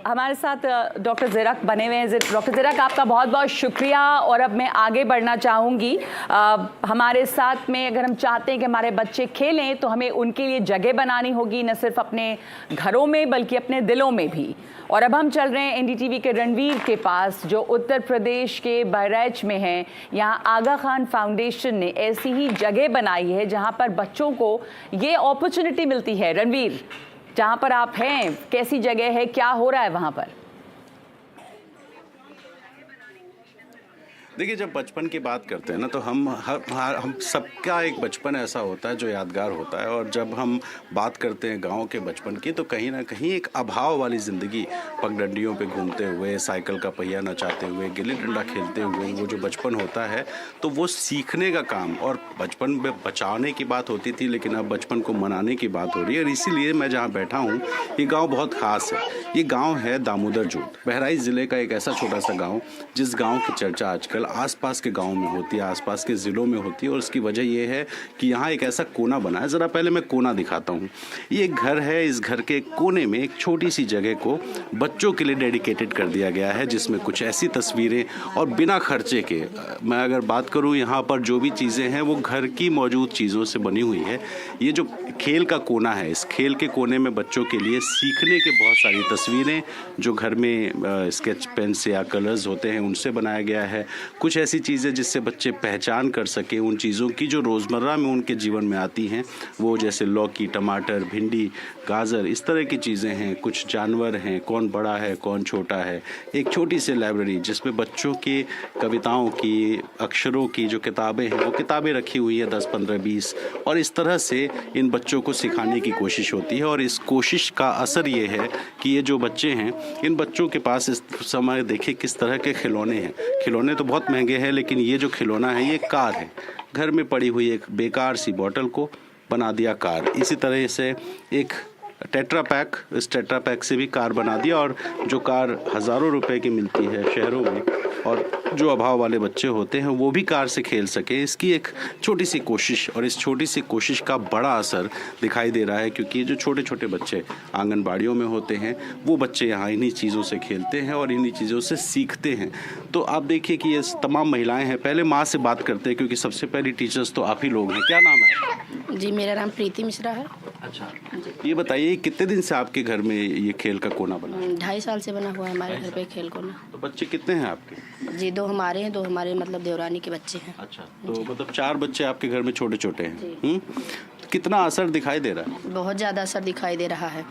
हमारे साथ डॉक्टर ज़िरक बने हुए हैं। डॉक्टर ज़िरक, आपका बहुत बहुत शुक्रिया। और अब मैं आगे बढ़ना चाहूँगी। हमारे साथ में अगर हम चाहते हैं कि हमारे बच्चे खेलें तो हमें उनके लिए जगह बनानी होगी, न सिर्फ अपने घरों में बल्कि अपने दिलों में भी। और अब हम चल रहे हैं एनडीटीवी के रणवीर के पास, जो उत्तर प्रदेश के बहराइच में है। यहाँ आगा खान फाउंडेशन ने ऐसी ही जगह बनाई है जहाँ पर बच्चों को ये अपॉर्चुनिटी मिलती है। रणवीर, जहाँ पर आप हैं, कैसी जगह है, क्या हो रहा है वहाँ पर? देखिए, जब बचपन की बात करते हैं ना तो हम सबका एक बचपन ऐसा होता है जो यादगार होता है। और जब हम बात करते हैं गांव के बचपन की तो कहीं ना कहीं एक अभाव वाली ज़िंदगी, पगडंडियों पे घूमते हुए, साइकिल का पहिया नचाते हुए, गिल्ली डंडा खेलते हुए, वो जो बचपन होता है तो वो सीखने का काम। और बचपन में बचाने की बात होती थी, लेकिन अब बचपन को मनाने की बात हो रही है। और इसीलिए मैं जहाँ बैठा हूँ, ये गाँव बहुत ख़ास है। ये गाँव है दामोदर जोत, बहराइच ज़िले का एक ऐसा छोटा सा गाँव जिस गाँव की चर्चा आजकल आसपास के गांव में होती है, आसपास के ज़िलों में होती है। और उसकी वजह यह है कि यहाँ एक ऐसा कोना बना है। ज़रा पहले मैं कोना दिखाता हूँ। ये एक घर है। इस घर के कोने में एक छोटी सी जगह को बच्चों के लिए डेडिकेटेड कर दिया गया है, जिसमें कुछ ऐसी तस्वीरें और बिना खर्चे के, मैं अगर बात करूँ यहाँ पर जो भी चीज़ें हैं वो घर की मौजूद चीज़ों से बनी हुई है। ये जो खेल का कोना है, इस खेल के कोने में बच्चों के लिए सीखने के बहुत सारी तस्वीरें जो घर में स्केच पेन से या कलर्स होते हैं उनसे बनाया गया है। कुछ ऐसी चीज़ें जिससे बच्चे पहचान कर सकें उन चीज़ों की जो रोज़मर्रा में उनके जीवन में आती हैं, वो जैसे लौकी, टमाटर, भिंडी, गाजर, इस तरह की चीज़ें हैं। कुछ जानवर हैं, कौन बड़ा है कौन छोटा है। एक छोटी सी लाइब्रेरी जिसमें बच्चों की कविताओं की, अक्षरों की जो किताबें हैं वो किताबें रखी हुई है 10, 15, 20। और इस तरह से इन बच्चों को सिखाने की कोशिश होती है। और इस कोशिश का असर ये है कि ये जो बच्चे हैं, इन बच्चों के पास इस समय देखिए किस तरह के खिलौने हैं। खिलौने तो बहुत महंगे हैं, लेकिन ये जो खिलौना है ये कार है। घर में पड़ी हुई एक बेकार सी बोतल को बना दिया कार। इसी तरह से एक टेट्रा पैक, इस टेट्रा पैक से भी कार बना दिया। और जो कार हज़ारों रुपए की मिलती है शहरों में, और जो अभाव वाले बच्चे होते हैं वो भी कार से खेल सके, इसकी एक छोटी सी कोशिश। और इस छोटी सी कोशिश का बड़ा असर दिखाई दे रहा है, क्योंकि जो छोटे छोटे बच्चे आंगनबाड़ियों में होते हैं वो बच्चे यहाँ इन्हीं चीज़ों से खेलते हैं और इन्हीं चीज़ों से सीखते हैं। तो आप देखिए कि ये तमाम महिलाएं हैं। पहले माँ से बात करते हैं, क्योंकि सबसे पहली टीचर्स तो आप ही लोग हैं। क्या नाम है आपका? जी, मेरा नाम प्रीति मिश्रा है। अच्छा, ये बताइए कितने दिन से आपके घर में ये खेल का कोना बना है? 2.5 साल से बना हुआ है हमारे घर पे खेल कोना। तो बच्चे कितने हैं आपके? जी, 2 हमारे हैं, 2 हमारे मतलब देवरानी के बच्चे हैं। अच्छा, तो मतलब 4 बच्चे आपके घर में छोटे छोटे हैं। कितना असर दिखाई दे रहा है? बहुत ज़्यादा असर दिखाई दे रहा है।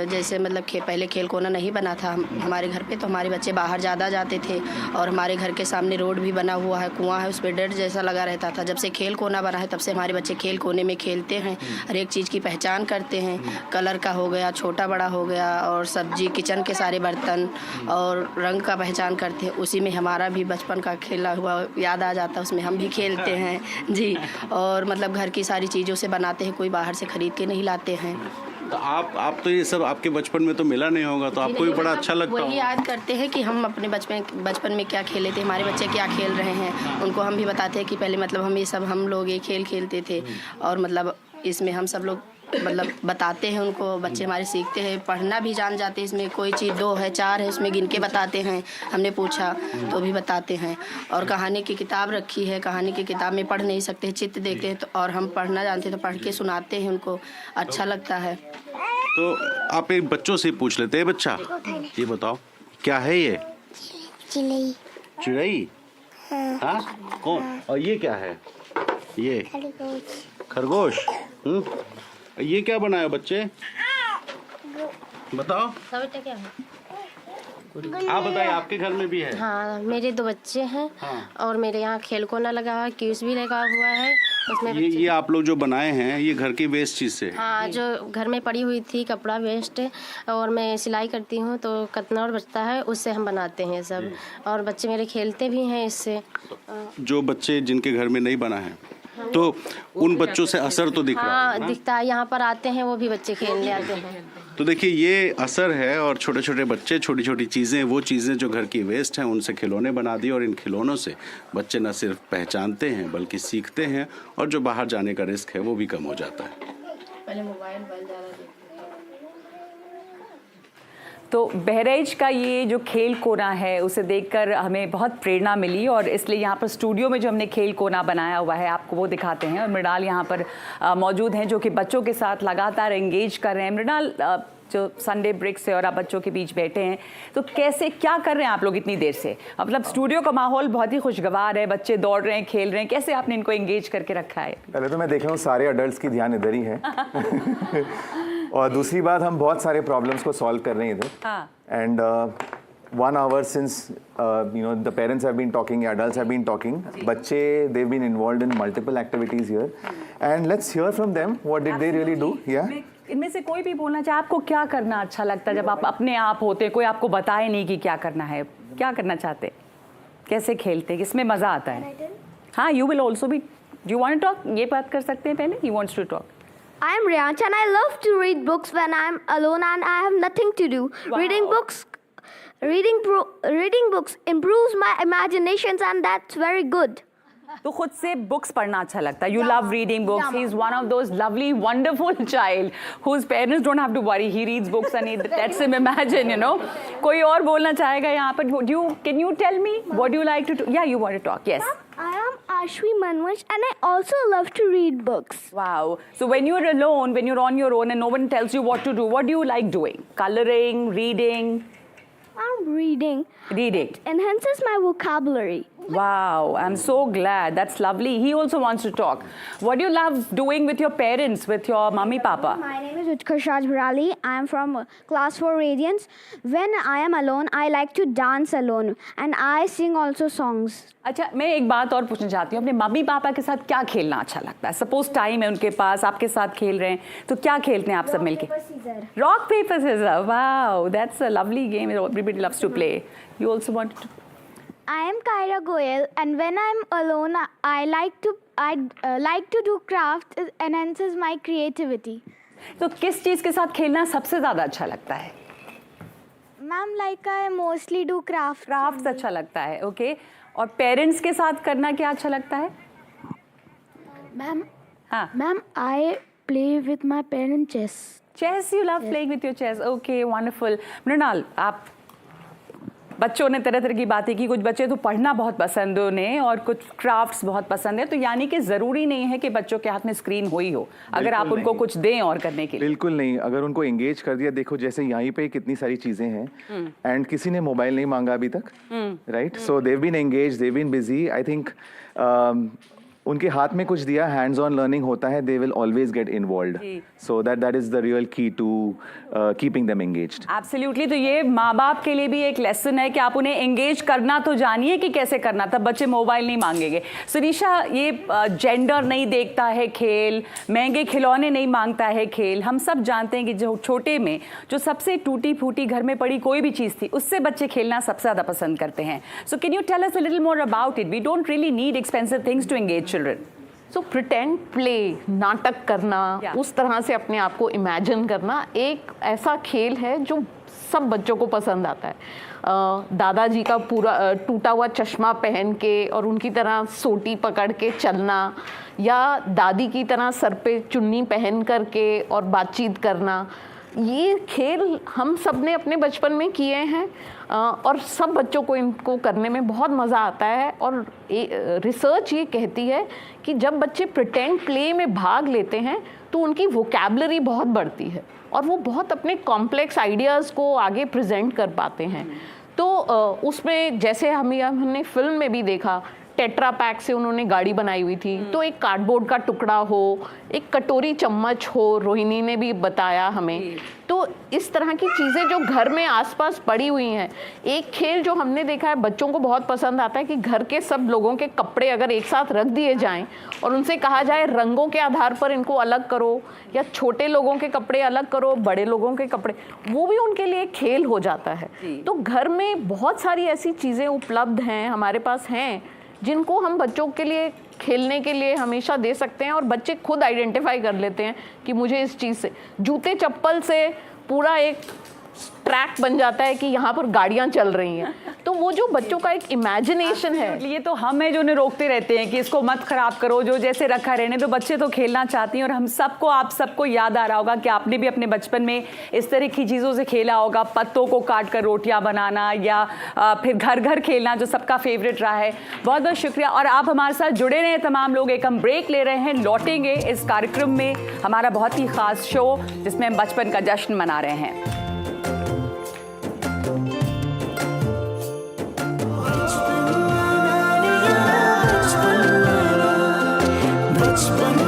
जैसे मतलब पहले खेल कोना नहीं बना था हमारे घर पे, तो हमारे बच्चे बाहर ज़्यादा जाते थे। और हमारे घर के सामने रोड भी बना हुआ है, कुआं है, उस पर डर जैसा लगा रहता था। जब से खेल कोना बना है तब से हमारे बच्चे खेल कोने में खेलते हैं, हर एक चीज़ की पहचान करते हैं। कलर का हो गया, छोटा बड़ा हो गया, और सब्जी, किचन के सारे बर्तन और रंग का पहचान करते हैं। उसी में हमारा भी बचपन का खेला हुआ याद आ जाता है, उसमें हम भी खेलते हैं जी। और मतलब घर की सारी चीज़ों से बनाते हैं, कोई बाहर से खरीद के नहीं लाते हैं। तो आप तो ये सब आपके बचपन में तो मिला नहीं होगा, तो आपको भी बड़ा अच्छा लगता होगा। वही याद करते हैं कि हम अपने बचपन में क्या खेले थे, हमारे बच्चे क्या खेल रहे हैं। उनको हम भी बताते हैं कि पहले मतलब हम लोग ये खेल खेलते थे। और मतलब इसमें हम सब लोग मतलब बताते हैं उनको, बच्चे हमारे सीखते हैं, पढ़ना भी जान जाते हैं। इसमें कोई चीज़ 2 है 4 है उसमें गिन के बताते हैं, हमने पूछा तो भी बताते हैं। और कहानी की किताब रखी है, कहानी की किताब में पढ़ नहीं सकते, चित्र देखते हैं तो, और हम पढ़ना जानते हैं तो पढ़ के सुनाते हैं उनको, अच्छा लगता है। तो आप एक बच्चों से पूछ लेते हैं। बच्चा, ये बताओ क्या है ये? चिड़ै। चिड़ै? हाँ, कौन? और ये क्या है? ये खरगोश। ये क्या बनाया बच्चे? बताओ। क्या है? आप बताइए, आपके घर में भी है? हाँ, मेरे 2 बच्चे हैं। हाँ। और मेरे यहाँ खेल कोना लगा हुआ है, क्यूज भी लगा हुआ है उसमें। ये आप लोग जो बनाए हैं ये घर की वेस्ट चीज से? हाँ, जो घर में पड़ी हुई थी कपड़ा वेस्ट, और मैं सिलाई करती हूँ तो कतनौर बचता है, उससे हम बनाते हैं सब। और बच्चे मेरे खेलते भी हैं इससे। जो बच्चे जिनके घर में नहीं बना है तो उन बच्चों से असर तो दिख रहा है ना? दिखता है। यहाँ पर आते हैं वो भी बच्चे खेलने आते हैं। तो देखिए ये असर है। और छोटे छोटे बच्चे छोटी छोटी चीज़ें, वो चीज़ें जो घर की वेस्ट हैं उनसे खिलौने बना दिए। और इन खिलौनों से बच्चे न सिर्फ पहचानते हैं बल्कि सीखते हैं, और जो बाहर जाने का रिस्क है वो भी कम हो जाता है। पहले मोबाइल तो बहराइच का ये जो खेल कोना है उसे देखकर हमें बहुत प्रेरणा मिली और इसलिए यहाँ पर स्टूडियो में जो हमने खेल कोना बनाया हुआ है आपको वो दिखाते हैं। और मृणाल यहाँ पर मौजूद हैं जो कि बच्चों के साथ लगातार एंगेज कर रहे हैं। मृणाल, जो संडे ब्रेक से और आप बच्चों के बीच बैठे हैं तो कैसे क्या कर रहे हैं आप लोग इतनी देर से? मतलब स्टूडियो का माहौल बहुत ही खुशगवार है, बच्चे दौड़ रहे हैं, खेल रहे हैं, कैसे आपने इनको एंगेज करके रखा है? पहले तो मैं देख रहा हूँ सारे अडल्ट्स की ध्यान इधर ही है और दूसरी बात हम बहुत सारे प्रॉब्लम्स को सॉल्व कर रहे हैं इधर। And 1 hour since the parents have been talking, adults have been talking, बच्चे they've been involved in multiple activities here and let's hear from them what did they really do. इनमें से कोई भी बोलना चाहे, आपको क्या करना अच्छा लगता है जब आप अपने आप होते हैं, कोई आपको बताए नहीं कि क्या करना है, क्या करना चाहते, कैसे खेलते हैं, किसमें मजा आता है? हाँ, you will also be, you want to talk? ये बात कर सकते हैं पहले, you wants to talk? I am Riyansh and I love to read books when I am alone and I have nothing to do. Wow. Reading books improves my imaginations and that's very good. तो खुद से books पढ़ना अच्छा लगता है. You love reading books. He is one of those lovely, wonderful child whose parents don't have to worry. He reads books and he lets him imagine, you know. कोई और बोलना चाहेगा यहाँ पर? Can you tell me what do you like to do? Yeah, you want to talk? Yes. I am Ashwi Manvansh and I also love to read books. Wow. So when you're alone, when you're on your own and no one tells you what to do, what do you like doing? Coloring, reading? I'm reading. Reading. It enhances my vocabulary. Wow, I'm so glad. That's lovely. He also wants to talk. What do you love doing with your parents, with your mummy, papa? My name is Utkarsh Raj Bharali. I am from class 4 Radiance. When I am alone, I like to dance alone and I sing also songs. अच्छा, मैं एक बात और पूछना चाहती हूँ, अपने mummy papa के साथ क्या खेलना अच्छा लगता है? सपोज टाइम है उनके पास, आपके साथ खेल रहे हैं, तो क्या खेलते हैं आप सब मिलके? Rock, paper, scissors. Wow, that's a lovely game. Everybody loves to play. You also want to? I am Kyra Goyal, and when I'm alone, I like to do crafts. It enhances my creativity. तो किस चीज़ के साथ खेलना सबसे ज़्यादा अच्छा लगता है? Ma'am, like I mostly do crafts. Crafts अच्छा लगता है, ओके. और पेरेंट्स के साथ करना क्या अच्छा लगता है? Ma'am, हाँ. Ma'am, I play with my parents chess. Chess, you love playing with your chess. Okay, wonderful. Mrinal, आप बच्चों ने तरह तरह की बातें की. कुछ बच्चे तो पढ़ना बहुत पसंद है उन्हें और कुछ क्राफ्ट्स बहुत पसंद है. तो यानी कि ज़रूरी नहीं है कि बच्चों के हाथ में स्क्रीन हो ही हो, अगर आप उनको कुछ दें और करने के लिए. बिल्कुल नहीं. अगर उनको एंगेज कर दिया, देखो जैसे यहीं पे कितनी सारी चीज़ें हैं एंड किसी ने मोबाइल नहीं मांगा अभी तक, right? So they've been engage, they've been busy. I think उनके हाथ में कुछ दिया, हैंड्स ऑन लर्निंग होता है, they will always get involved. So that is the real key to keeping them engaged. Absolutely. तो ये माँ बाप के लिए भी एक लेसन है कि आप उन्हें एंगेज करना तो जानिए कि कैसे करना, तब बच्चे मोबाइल नहीं मांगेंगे. सुनीशा, ये जेंडर नहीं देखता है खेल, महंगे खिलौने नहीं मांगता है खेल. हम सब जानते हैं कि जो छोटे में जो सबसे टूटी फूटी घर में पड़ी कोई भी चीज़ थी, उससे बच्चे खेलना सबसे ज़्यादा पसंद करते हैं. So can you tell us a little more about it? We don't really need expensive things to engage children. So pretend play, नाटक करना, उस तरह से अपने आप को इमेजिन करना एक ऐसा खेल है जो सब बच्चों को पसंद आता है. दादाजी का पूरा टूटा हुआ चश्मा पहन के और उनकी तरह सोटी पकड़ के चलना, या दादी की तरह सर पे चुन्नी पहन करके और बातचीत करना, ये खेल हम सब ने अपने बचपन में किए हैं और सब बच्चों को इनको करने में बहुत मज़ा आता है. और रिसर्च ये कहती है कि जब बच्चे प्रिटेंड प्ले में भाग लेते हैं तो उनकी वोकैबलरी बहुत बढ़ती है और वो बहुत अपने कॉम्प्लेक्स आइडियाज़ को आगे प्रेजेंट कर पाते हैं. तो उसमें जैसे हमने फिल्म में भी देखा, टेट्रा पैक से उन्होंने गाड़ी बनाई हुई थी, तो एक कार्डबोर्ड का टुकड़ा हो, एक कटोरी चम्मच हो, रोहिणी ने भी बताया हमें. तो इस तरह की चीज़ें जो घर में आसपास पड़ी हुई हैं. एक खेल जो हमने देखा है बच्चों को बहुत पसंद आता है कि घर के सब लोगों के कपड़े अगर एक साथ रख दिए जाएं और उनसे कहा जाए रंगों के आधार पर इनको अलग करो, या छोटे लोगों के कपड़े अलग करो, बड़े लोगों के कपड़े, वो भी उनके लिए खेल हो जाता है. तो घर में बहुत सारी ऐसी चीज़ें उपलब्ध हैं, हमारे पास हैं, जिनको हम बच्चों के लिए खेलने के लिए हमेशा दे सकते हैं और बच्चे खुद आइडेंटिफाई कर लेते हैं कि मुझे इस चीज़ से, जूते चप्पल से पूरा एक ट्रैक बन जाता है कि यहाँ पर गाड़ियाँ चल रही हैं. तो वो जो बच्चों का एक इमेजिनेशन है, ये तो हम है जो उन्हें रोकते रहते हैं कि इसको मत खराब करो, जो जैसे रखा रहने दो। बच्चे तो खेलना चाहती हैं और हम सबको, आप सबको याद आ रहा होगा कि आपने भी अपने बचपन में इस तरह की चीज़ों से खेला होगा, पत्तों को काट कर रोटियां बनाना या फिर घर घर खेलना जो सबका फेवरेट रहा है। बहुत बहुत शुक्रिया। और आप हमारे साथ जुड़े रहे तमाम लोग। एक हम ब्रेक ले रहे हैं, लौटेंगे इस कार्यक्रम में, हमारा बहुत ही खास शो जिसमें हम बचपन का जश्न मना रहे हैं। बचपन